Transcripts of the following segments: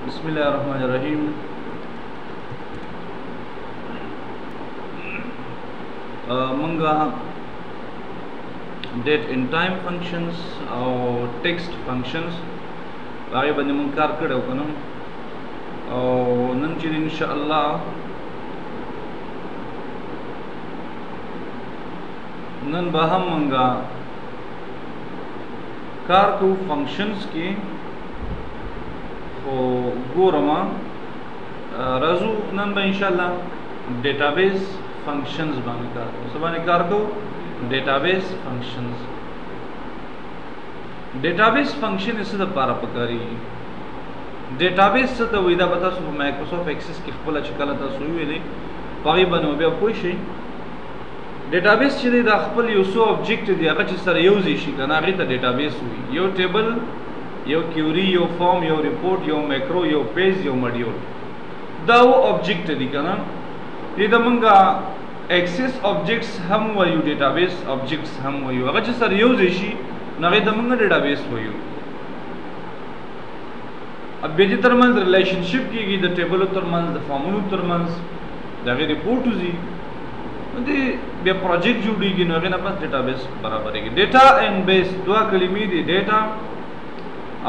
बिस्मिल्लाहिर्रहमानिर्रहीम। मंगा date and time functions और टेक्स्ट फंक्शंस बारे बंदे मन कार कड़े कनम और नन चीज इंशाअल्लाह नन बहम मंगा कार को फंक्शंस की हो गोरमा रजू नन बा इंशाअल्लाह डेटाबेस फंक्शंस बाने कार को सबने कार को डेटाबेस फंक्शंस डेटाबेस फंक्शन इस द पारा पकारी डेटाबेस से तो विदा बता सो माइक्रोसॉफ्ट एक्सेस की खपल चकला ता सो वیلې پای بنو بیا پوه شي डेटाबेस چې د خپل یو سو آبجیکټ دی هغه چې سره یوځي شي کنه هغه ته डेटाबेस وي یو ټیبل یو کیوري یو فارم یو ریپورت یو مایکرو یو پیج یو ماډیول دا و آبجیکټ دی کنه دې د منګه एक्सेस ऑब्जेक्ट्स हम वयू डेटाबेस ऑब्जेक्ट्स हम वयू अगर जे सर यूज इशी नगे दमंग डेटाबेस वयू अब बेजी तरमंज रिलेशनशिप की द टेबल तरमंज द फॉर्मूला तरमंज दगे रिपोर्ट उजी दे बे प्रोजेक्ट जुड़ी की नगे ना पास डेटाबेस बराबर है डेटा एंड बेस दो कलमी दी डेटा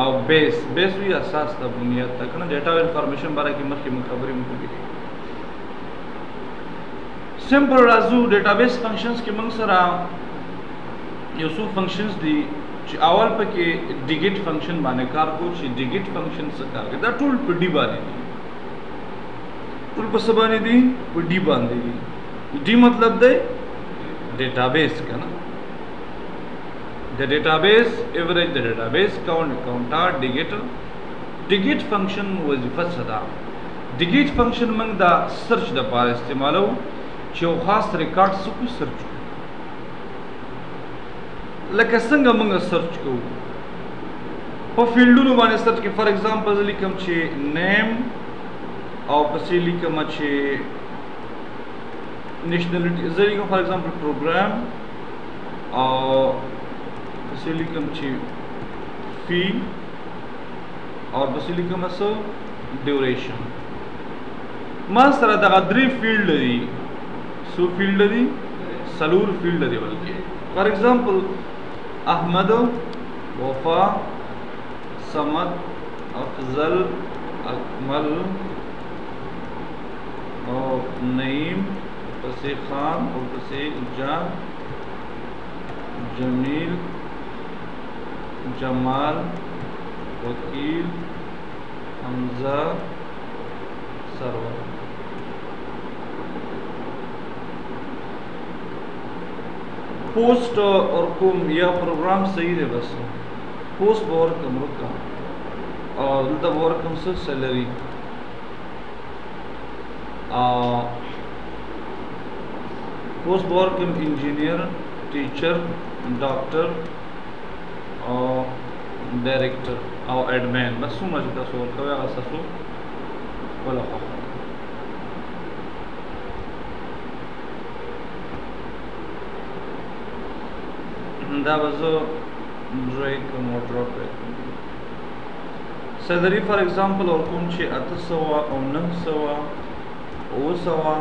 और बेस बेस भी असास द बुनियाद तक ना डेटा इंफॉर्मेशन बारे की मत की खबरें मुझे सिंपल राजू डेटाबेस फंक्शंस के मंग सरा यूसुफ फंक्शंस दी ची अवल पे के डिजिट फंक्शन बाने कार को ची डिजिट फंक्शन से कार के दा टूल पे डी बाने दी टूल पे सबने दी पे डी बाने दी डी मतलब दे डेटाबेस का ना the database average the database counter digit function वजीफा सदा डिजिट फंक्शन मंग दा सर्च द पार इस्तेमालो چې خاص ریکارډ سکو سرچ لکه څنګه موږ سرچ کوو په فیلډونو باندې سرچ کې فار ایگزامپل لیکم چې نیم او پسې لیکم چې نېشنلټي زه لیکم فار ایگزامپل پروګرام او پسې لیکم چې فی او پسې لیکم څه ډیوریشن ما سره دغه درې فیلډ دي سو فیلڈ دی سلور فیلڈ دی بلکہ فار ایگزامپل احمد وفا سمد افضل اکمل اور نعیم پسے خان اور پسے جان جمیل جمال وکیل حمزہ سرور पोस्ट और कुम यह प्रोग्राम सही है बस पोस्ट बोर कम रुका और द बोर कम से सैलरी पोस्ट बोर कम इंजीनियर टीचर डॉक्टर और डायरेक्टर और एडमिन बस समझ का सोल का अससो वला دا وزو بريک موټر بريک سیلری فار ایگزامپل اور کوم چې 800 او 900 او 100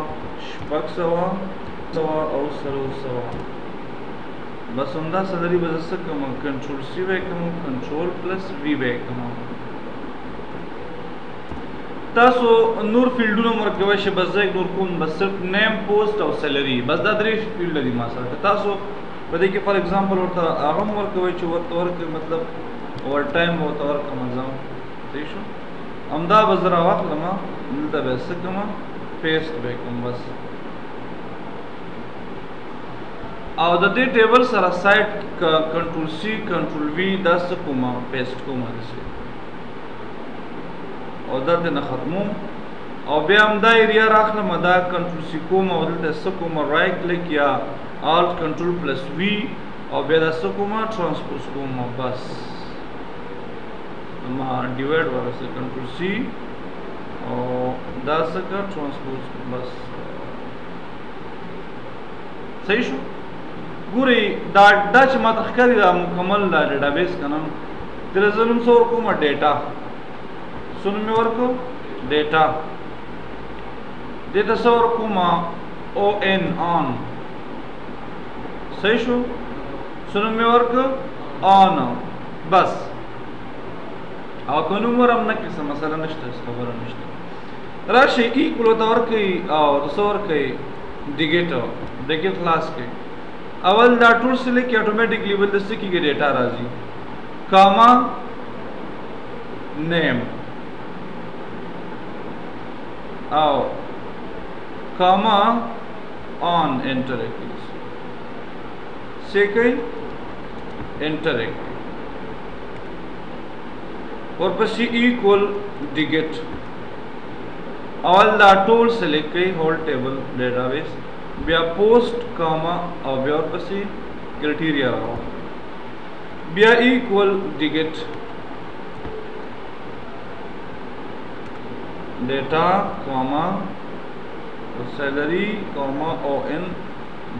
شپږ 100 او 100 بس همدا سیلری بزسه کوم کنټرول سی وای کوم کنټرول پلس وی وای کوم تاسو نور فیلډونو مرکوي شه بس یک نور کوم بس صرف نیم پوسټ او سیلری بس دا درې فیلډ دي ما سره تاسو بده کې فار ایگزامپل ورته هغه ورکوي چې ورته مطلب اوور ټایم ورته ورکوم ځم صحیح شو امدا بزرا واخلم دلته به څه کوم پیسټ به کوم بس او د دې ټیبل سره سایت کنټرول سی کنټرول وی دا څه کوم پیسټ کوم هڅه او دا نه ختمو او بیا هم دا ایریا راخلم دا کنټرول سی کوم او دلته څه کوم رائټ کلیک یا alt control plus v और बेदा सकोमा ट्रांसपोज कोमा बस हम डिवाइड वाला से कंट्रोल सी और दा सका ट्रांसपोज बस सही शो ګوري دا چې ما تخکری دا مکمل دا ډیټابیس کنم تر زلم سور کومه ډیټا سنو می ورکو ډیټا دته څو ورکوما او ان اون صحیح شو سنو می ورکو اون بس او کنو مرم نه کیسه مسله نشته خبره نشته راشي ایکول دا ورکی او څو ورکی ډیګیټو ډیګیټ کلاس کې اول دا ټول سره کې اتوماتیکلی ول د سکی کې ډیټا راځي کاما نیم او کاما on enter second enter और पसी equal digit all the tools select कई whole table database बिया post comma और बिया और पसी criteria रहा बिया equal digit data comma salary comma on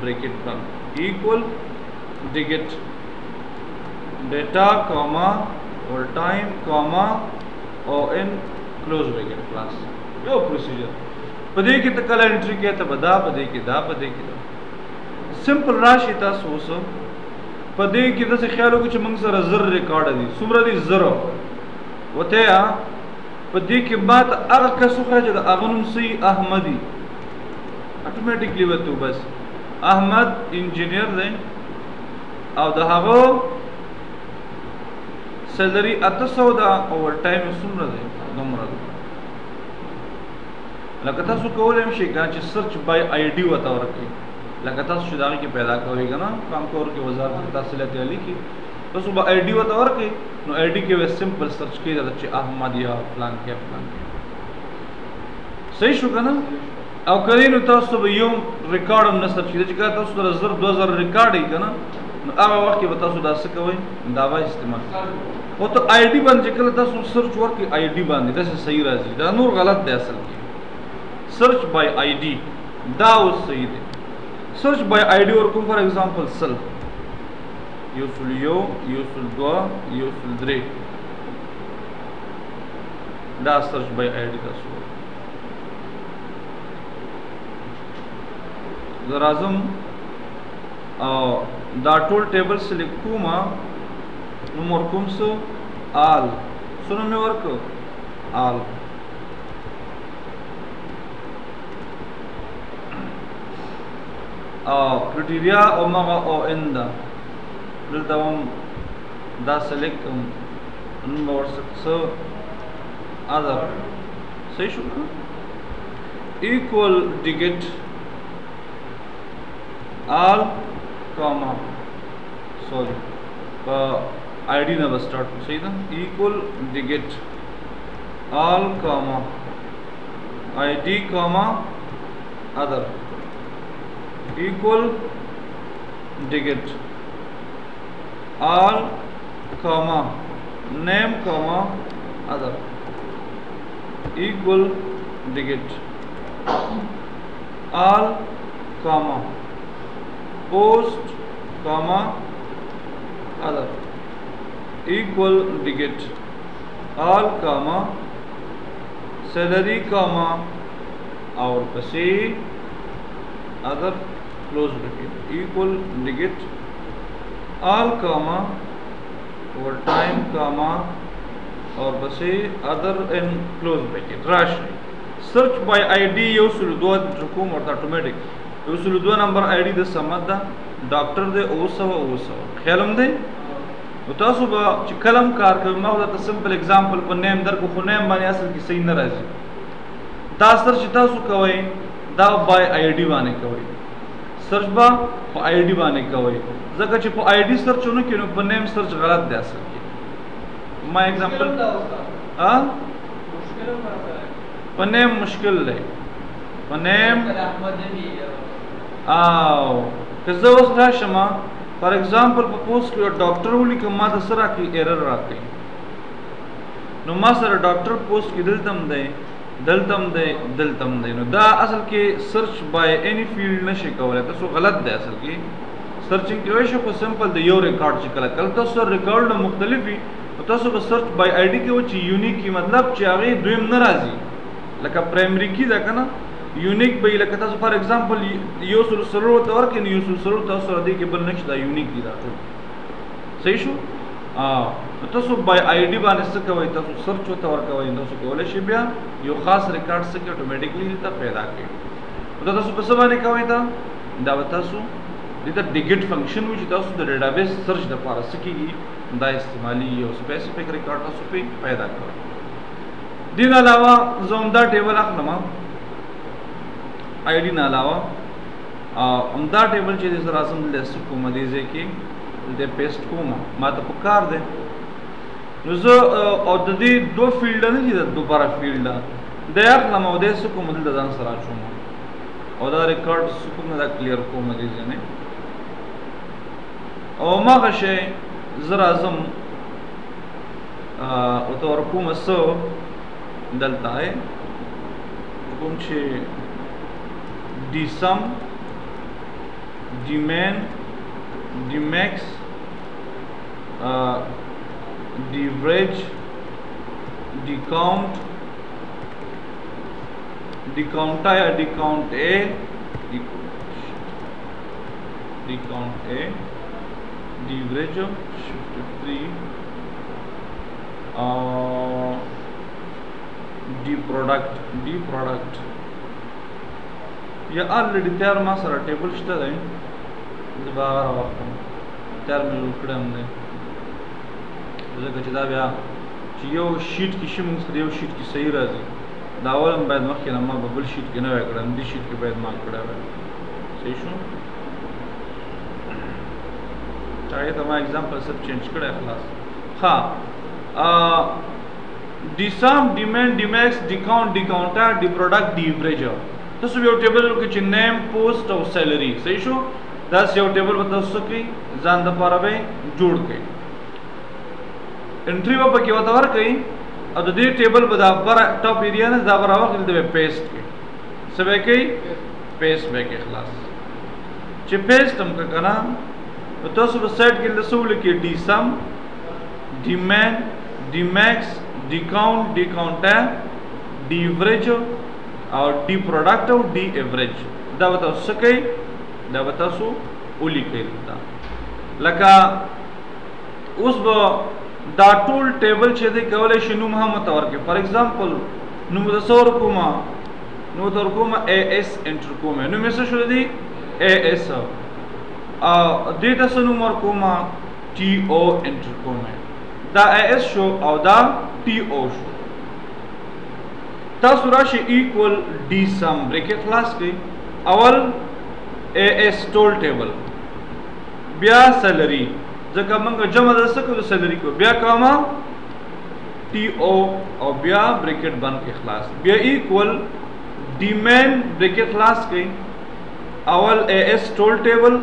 bracket बंद equal digit data comma और time comma on close bracket class यो प्रोसीजर पदे की तो कल एंट्री किया तो बदा पदे की दा सिंपल राशि था सोसो पदे की तो से ख्याल हो कुछ मंग सर जर रिकॉर्ड दी सुमरा दी जरो वते आ पदे की बात अग कसु है जो अगनुम सी अहमदी ऑटोमेटिकली वतु बस अहमद इंजीनियर दे او دهغه سیلری 800 دا اوور ټایم څومره دی دومره لکه تاسو کولای شئ چې سرچ بای آی ډی وتا ورکړئ لکه تاسو چې دا کې پیدا کوئ کنه کام کور کې وزارت تحصیلات علی کې تاسو به آی ډی وتا ورکړئ نو آی ډی کې وې سمپل سرچ کې دا چې احمد یا فلان کې صحیح شو کنه او کله نو تاسو به یو ریکارډ هم نه سرچ کړئ چې تاسو در 2000 ریکارډ یې کنه نو هغه وخت کې به تاسو دا څه کوئ دا به استعمال او ته آی ډی باندې کله تاسو سرچ ورکړئ آی ډی باندې دا صحیح راځي دا نور غلط دی اصل کې search by id دا اوس صحیح دی search by id ورکوم فار ایگزامپل سل یوسل یو یوسل دوا یوسل درې دا search by id تاسو زرازم او دا ټول ټیبل سلیکټ کوما نو ورکوم سو آل سره مې ورکو آل criteria omega o n da دلته هم دا سلیکټ نو ورسو اذر صحیح شو equal digit all comma sorry id ना बस स्टार्ट सही था equal digit all comma id comma other equal digit all comma name comma other equal digit all comma post comma other equal digit all comma salary comma और पसी other close bracket equal digit all comma over time comma और बसे other and close bracket rash search by id yosul do रकूम और automatic yosul do number id the समझ दा डॉक्टर दे ओ ख्यालम दे تاسو به چې کلم کار کوي ما دا سمپل एग्जांपल په نیم در کو خو نیم باندې اصل کې صحیح نه راځي دا سرچ تاسو کوئ دا بای آی ډی باندې کوئ سرچ با په آی ډی باندې کوئ ځکه چې په آی ډی سرچ ونه کینو په نیم سرچ غلط دی اصل کې ما एग्जांपल ها په نیم مشکل دی په نیم او که زه اوس راشم فار ایگزامپل په پوسټ کې ډاکټر ولیکم ما د سره کې ایرر راکړي نو ما سره ډاکټر پوسټ کې دلتم دی نو دا اصل کې سرچ بای اني فیلډ نشي کولای تاسو غلط دی اصل کې سرچینګ کوي شو خو سمپل دی یو ریکارډ چې کله تاسو ریکارډ مختلفي تاسو به سرچ بای آی ډی کې و چې یونیک کی مطلب چې هغه دویم نه راځي لکه پرایمری کی دا کنه یونیک به لکه تاسو فار ایگزامپل یو سل سرور ته ورکې یو سل سرور تاسو را دي کې بل نشته دا یونیک دی دا ټول صحیح شو تاسو بای آی ډی باندې څه کوي تاسو سرچ وته ورکوي تاسو کولای شئ بیا یو خاص ریکارډ څخه اتوماتیکلی دا پیدا کړئ دا تاسو په څه باندې کوي دا تاسو دته ډیګټ فنکشن و چې تاسو د ډیټابیس سرچ د لپاره سکیږي دا استعمالي یو سپیسیفیک ریکارډ تاسو په پیدا کړئ دین علاوه زوم دا ټیبل اخلم آی ډی نه علاوه دا ټیبل چې د سره اصل لیست کوم دي ځکه د پیسټ کوم ما ته پکار دی نو زه او د دې دوه فیلډ نه دي د دوباره فیلډ د اخلم او د څه کوم د ځان سره چوم او دا ریکارډ کوم دا کلیر کوم دي ځنه او ما غشه زرا اعظم او تو کوم سو دلته ہے کوم چې डी सम डी मेन डी मैक्स डी एवरेज डी काउंट डी काउंटा या डी काउंट ए डी काउंट ए डी एवरेज शिफ्ट 3 डी प्रोडक्ट या ऑलरेडी तयार ما سره ټیبل شته دی زه به هغه راوختم تیار مې جوړ کړی هم دی ځکه چې دا بیا چې یو شیټ کې شي موږ سره یو شیټ کې صحیح راځي دا اول هم باید مخکې نه ما به بل شیټ کې نه وی کړی دې شیټ کې باید ما کړی وی صحیح شو هغې ته ما اګزامپل سب چینج کړی خلاص ها डी सम डी मेन डी मैक्स डी काउंट डी काउंटर डी प्रोडक्ट डी एवरेज تاسو یو ټیبل کې چې نیم پوسټ او سیلری صحیح شو دا یو ټیبل به تاسو کې ځان د لپاره به جوړ کړئ انټری په کې وته ورکړئ او د دې ټیبل په دا پر ټاپ ایریا نه دا برابر کړئ د پیسټ کې سبې کې پیسټ به کې خلاص چې پیسټ هم کړه تاسو په سایت کې لسول کې डी सम डी मेन डी मैक्स डी काउंट डी काउंटर डी एवरेज او डी प्रोडक्ट او डी एवरेज دا وته سکه دا وته سو اولی کوي دا لکه اوس به دا ټول ټیبل چې دی کولای شي نو محمد ورکه فار ایگزامپل نو متصور کوما نو تر کوما ا اس انټر کوما نو مې څه شو دی ا اس او دې تاسو نو مر کوما टी او انټر کوما دا ا اس شو او دا टी او شو تاسو راشي ایکوال डी सम ब्रैकेट خلاص کړئ اول ا اس ټول ټیبل بیا سیلری ځکه موږ جمع د څه کو سیلری کو بیا کاما टी او او بیا ब्रैकेट بند کې خلاص بیا ایکوال डी मेन ब्रैकेट خلاص کړئ اول ا اس ټول ټیبل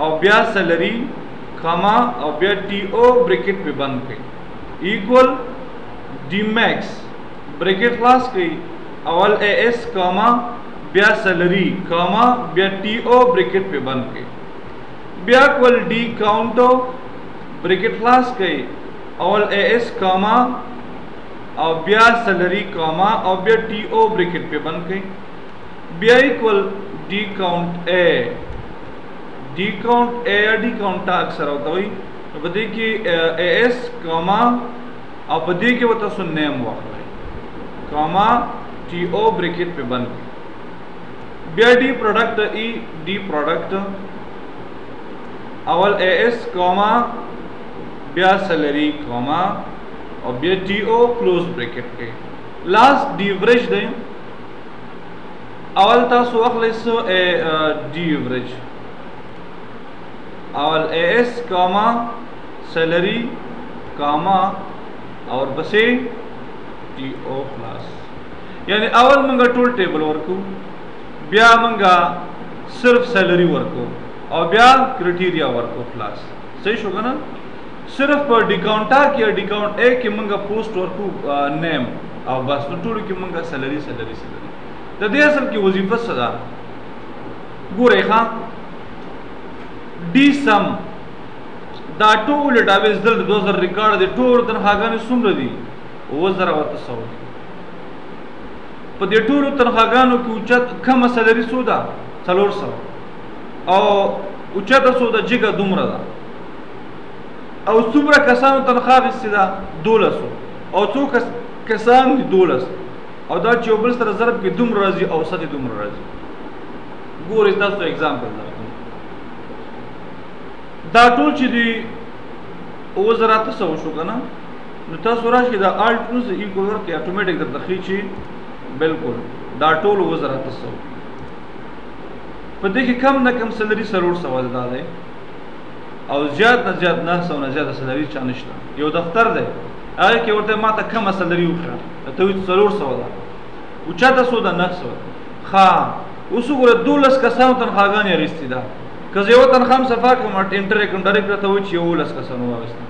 او بیا سیلری کاما او بیا टी او ब्रैकेट पे बंद کړئ ایکوال डी मैक्स ब्रैकेट क्लास कई अवल ए एस कामा ब्या सैलरी कामा ब्या टी ओ ब्रैकेट पे बंद कई ब्या क्वल डी काउंटो ब्रैकेट क्लास कई अवल ए एस कामा और ब्या सैलरी कामा और ब्या टी ओ ब्रैकेट पे बंद कई ब्या इक्वल डी काउंट ए डी काउंट अक्सर होता हुई तो बदे कि ए एस कामा और बदे के वो तो सुनने हम वाक़ कामा टी ओ ब्रैकेट पे बंद ब्या डी प्रोडक्ट ई डी प्रोडक्ट अवल ए एस कामा ब्या सैलरी कामा और ब्या टी ओ क्लोज ब्रैकेट के लास्ट डी एवरेज दे अवल तासु अखलिस ए डी एवरेज अवल A S comma salary comma और बसे टी ओ क्लास यानी अवल मंगा टोल टेबल वर्को ब्या मंगा सिर्फ सैलरी वर्को और ब्या क्राइटेरिया वर्को क्लास सही होगा ना सिर्फ पर डिकाउंटा किया डिकाउंट ए के मंगा पोस्ट वर्को नेम और बस तो टोल के मंगा सैलरी तो दे असल की वजीफा सदा गोरे खां डी دا ټول ډیټابیس دلته 2000 ریکارډ دي ټول تنخواګانې څومره دي 2900 دي په دې ټولو تنخواګانو کې اوچت کمه سلري څو ده 400 او اوچته څو ده جګه دومره ده او څومره کسانو تنخوا اخیستې ده 1200 او څو کسان دي 12 او دا چې یو بل سره ضرب کې دومره راځي او اوسط یې دومره راځي ګورئ تاسو اگزامپل درکوم دا ټول چې دي 2800 شو که نه نو تاسو راشئ دا الټ پلس ایکول ورکړئ اټومیټک درته ښیي چې بالکل دا ټول 2800 په دې کې کم نه کم سلري 400 دا دی او زیات نه زیات 900 نه زیاته سلري چا نشته یو دفتر دی هغه کې ورته ماته کمه سلري وښیه ته وایي 400 ده اوچته څو ده 900 ښه اوس وګوره 12 کسانو تنخواګانې اخیستې ده که زه یوه تنخوا هم صفا کړم انټر یې کړم ډایرکټ راته وایي چې 11 کسانو واخیسته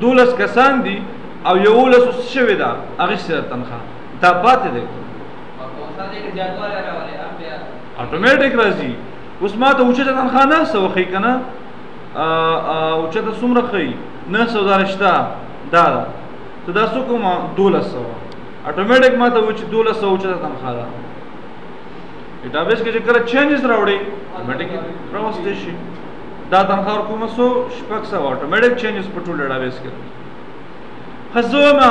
12 کسان دي او 11 اوس شوې ده اخیستې ده تنخوا دا پاتې دی اټومیټک راځي اوس ما ته اوچته تنخوا 900 وښیي که نه اوچته څومره ښیي 900 دا رشته دا ده ته دا څو کومه 1200 اټومیټک ما ته وایي چې 1200 اوچته تنخوا ده ډیټابیس کې چې کله چینجز راوړي اټومیټک راوستې شي دا تنخوا ورکومه 100 اټومیټک چینجز په ټول ډیټابیس کې ښه زه وایم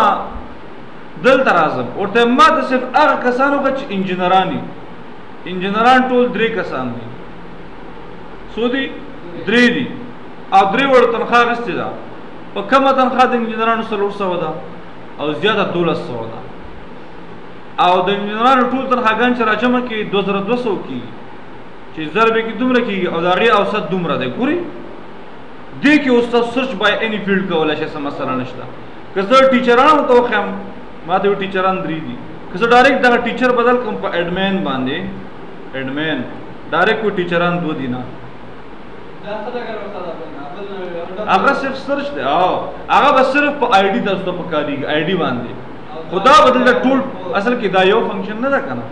دلته راځم ورته ما ته صرف هغه کسان وکړه چې انجینران دي انجینران ټول 3 کسان دي څو دي 3 دي او 3 وړو تنخوا اخیستې ده په کمه تنخوا د انجینرانو 400 ده او زیاته 1200 ده او د انجینرانو ټول تنخواګان چې راجمع کړي 2200 کېږي چې ضرب یې کې دومره کېږي او د هغې اوسط دومره دی ګورئ دې کې اوس تاسو سرچ بای اني فیلډ کولی شئ څه مسله نشته که زه ټیچرانو ته وښیم ما ته ټیچران 3 دي که زه ډایرکټ دغه ټیچر بدل کړم په اډمین باندې اډمین ډایرکټ کوئی ټیچران 2 دي نه هغه صرف سرچ دی هغه به صرف په آی ډي تاسو ته پکارېږي آی ډي باندې خدا بدل ټول اصل کې دا یو فنکشن نه ده که نه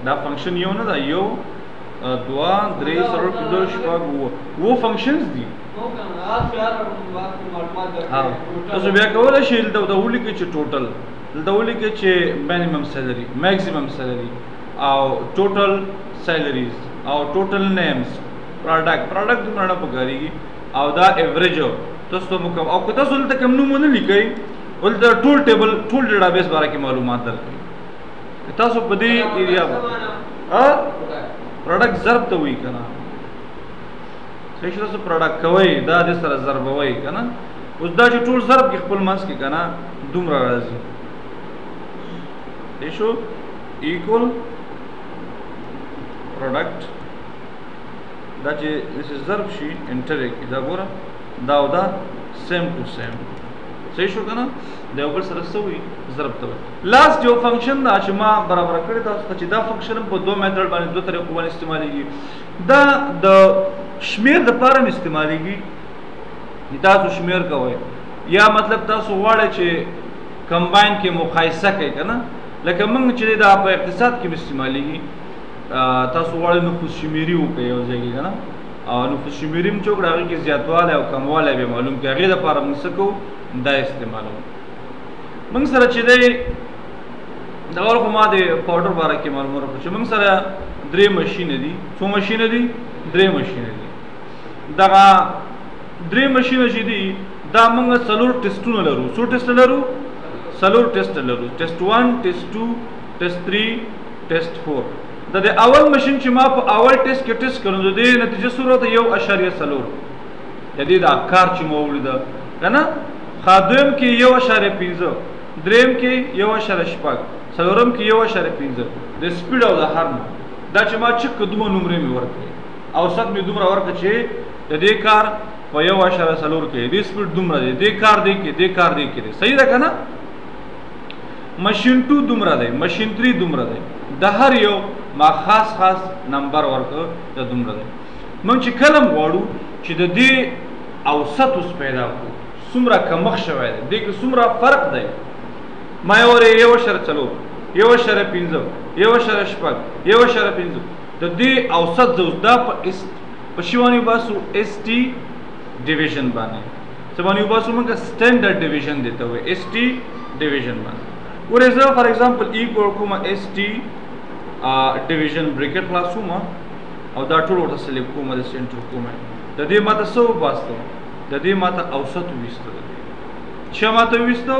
دا فنکشن یو نه ده یو 2 3 4 5 6 و فنکشنز دي تاسو بیا کولی شئ دلته ولیکئ چې ټوټل دلته ولیکئ چې مینیمم سیلري میکسیمم سیلري او ټوټل سیلریز او ټوټل نیمز پروډکټ دومره نه پکارېږي او دا ایوریج تاسو ته مکم او که تاسو دلته کوم نوم ونه لیکئ ولته ټول ټیبل ټول ډیټابیس باره کې معلومات درکوي تاسو په دې ایریا پروډکټ ضرب ته وایي که نه صحیح شو تاسو پروډکټ کوئ دا دې سره ضربوئ که نه اوس دا چې ټول ضرب کې خپل منځ کې که نه دومره راځي صحیح شو ایکول پروډکټ دا چې ضرب شي انټر یې کړي دا ګوره دا او دا سیم ټو سیم صحیح شو که نه د یو بل سره څه وي ضرب ته وایي لاست یو فنکشن دا چې ما برابر کړی تاسو ته چې دا فنکشن په 2 میتھډ باندې 2 طریقو باندې استعمالیږي دا د شمیر دپاره هم استعمالیږي تاسو شمیر کوئ یا مطلب تاسو غواړئ چې کمباین کې مقایسه کوئ که نه لکه موږ چې دا په اقتصاد کې هم استعمالیږي تاسو غواړئ نفوس شمیري وکړئ یو ځای کې که نه او نفوس شمیري هم چې وکړو هغې کې زیاتوالی او کموالی به معلوم کړي هغې دپاره موږ څه کوو دا استعمالوو موږ سره چې دی دغه خو ما د پاوډر باره کې معلومات وکړو چې موږ سره 3 مشینې دي څو مشینې دي 3 مشینې دي دغه 3 مشینې چې دي دا موږ 4 ټیسټونه لرو څو ټیسټ لرو 4 ټیسټ لرو ټیسټ 1 ټیسټ 2 ټیسټ 3 ټیسټ 4 د دې اول مشین چې ما په اول ټیسټ کې ټیسټ کړو د دې نتیجه څومره ده 1.4 د دې دا کار چې مو ولیده که نه دویم کې 1.5 دریم کې 1.6 څلورم کې 1.5 د سپیډ او د هارم دا چې ما چک دومره نمرې مې ورکړې اوسط مې دومره ورکړه چې د دې کار په 1.4 کې دې سپیډ دومره دی دې کار دی کې دې کار دی کې صحیح ده که نه مشین 2 دومره دی مشین 3 دومره دی د هر یو ما خاص نمبر ورکړه د دومره دی موږ چې کله غواړو چې د دې اوسط اوس پیدا کړو څومره کمښت شوی دی دې کې څومره فرق دی ما یې ورې 1.4 1.5 1.6 1.5 د دې اوسط دا په په شی باندې باسو اس ټي ډیویژن باندې څه باندې باسو موږ سټانډرډ ډیویژن دیته وي اس ټي ډیویژن باندې ورزه فار ایگزامپل ایکوال کومه اس ټي ډیویژن بریکټ خلاصوم او دا ټول ورته سلیکټ کوم د سنټر کوم د دې ماته سو باسته د دې ماته اوسط وېستو چې ماته وېستو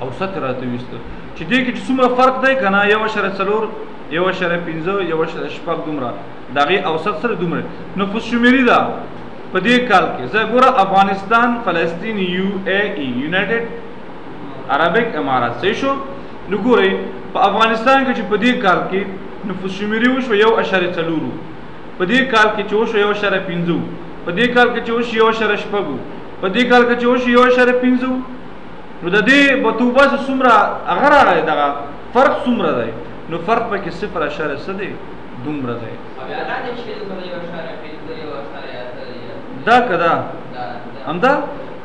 اوسط راته وېستو چې دې کې څومره فرق دی کنه 1.4 1.5 1.5 دومره دغه اوسط سره دومره نفوس شمیري ده په دې کال کې زه ګوره افغانستان فلسطین یو ای ای یونایټډ عربیک امارات صحیح شو نو ګورئ په افغانستان کې چې په دې کال کې نفوس شمیري وشو 1.4 په دې کال کې چې وشو 1.5 په دې کال کې چې وشو 1.6 په دې کال کې چې وشو 1.5 نو د دې بتوبه څومره هغه راغی دغه فرق څومره دی نو فرق پکې 0.7 دی دومره دی دا کدا همدا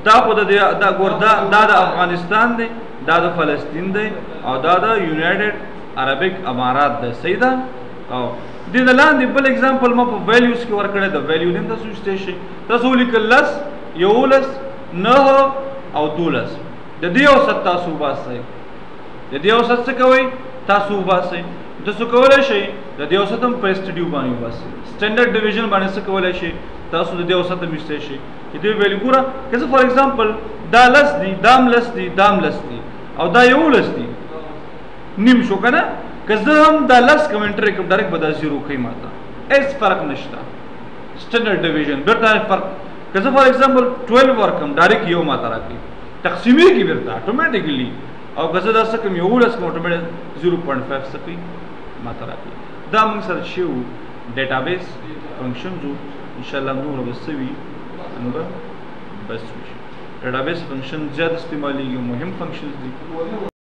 دا په دا ګور دا د افغانستان دی دا د فلسطین دی او دا د یونایټډ عربیک امارات دی صحیح ده او د لاندې بل اگزامپل ما په ویلیوز کې ورکړی د ویلیو نیم تاسو شته شي تاسو لیکل 10 11 9 او 12 د دې اوسط تاسو باسئ د دې اوسط څه کوي تاسو باسئ تاسو کولای شئ د دې اوسط هم په اسټډیو باندې باسئ سټانډرډ ډیویژن باندې څه کولای شئ تاسو د دې اوسط هم ایستئ شئ دې ویلیو ګوره که فار ایگزامپل دا لس دی دام لس دی دام لس دی او دا 11 دی نیم شو کنه که زه هم دا لس کمنټری کوم ډایرکټ به دا زیرو کوي ماته هیڅ فرق نشته سټانډرډ ډیویژن بیرته فرق که زه فار ایگزامپل 12 ورکم ډایرکټ یو ماته راکړي تقسیمي کې بیرته اتوماتیکلی او که زه دا څه کوم 11 کوم اتوماتیک 0.5 څه کوي ماته راکړي دا موږ سره شو ډیټابیس فنکشنز ان شاء الله نور وسوي نور بس ډیټابیس فنکشن زیات استعمالي مهم فنکشنز دي